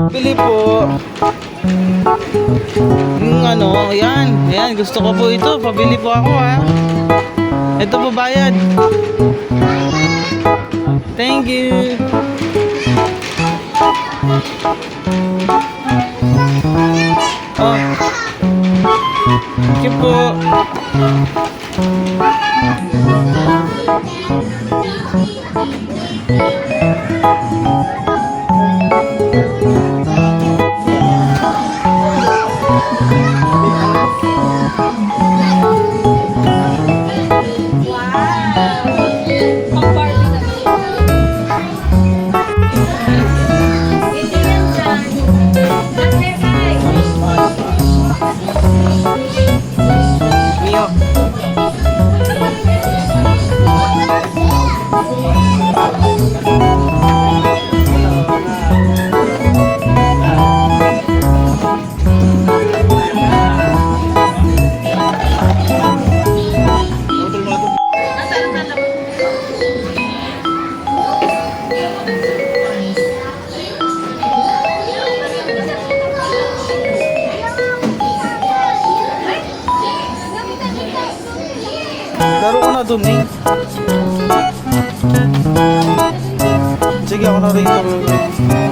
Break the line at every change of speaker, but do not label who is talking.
Bili po. Yung ano, ayan. Ayan, gusto ko po ito. Pabili po ako ha. Ito po bayad. Thank you. Oh. Thank you po. Mio. Laro ko na dun eh. Sige ako na rin.